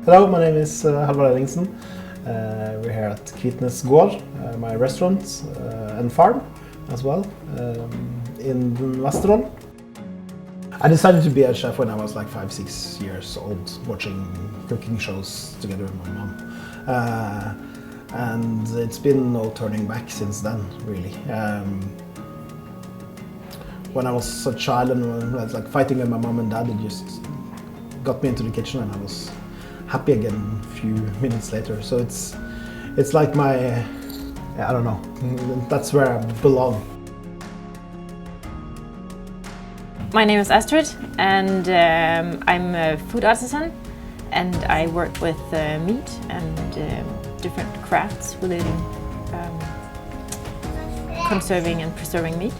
Hello, my name is Halvar Ellingsen. We're here at Kvitnes Gård, my restaurant and farm as well, in Vesterålen. I decided to be a chef when I was like 5-6 years old, watching cooking shows together with my mom. And it's been no turning back since then, really. When I was a child and I was like fighting with my mom and dad, it just got me into the kitchen and I was happy again a few minutes later. So it's like my, I don't know, that's where I belong. My name is Astrid and I'm a food artisan, and I work with meat and different crafts relating conserving and preserving meat.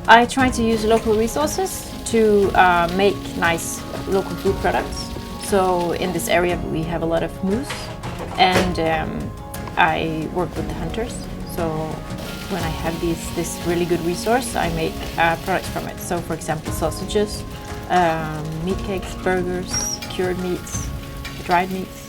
I try to use local resources to make nice local food products. So in this area we have a lot of moose, and I work with the hunters. So when I have this really good resource, I make products from it. So for example, sausages, meat cakes, burgers, cured meats, dried meats.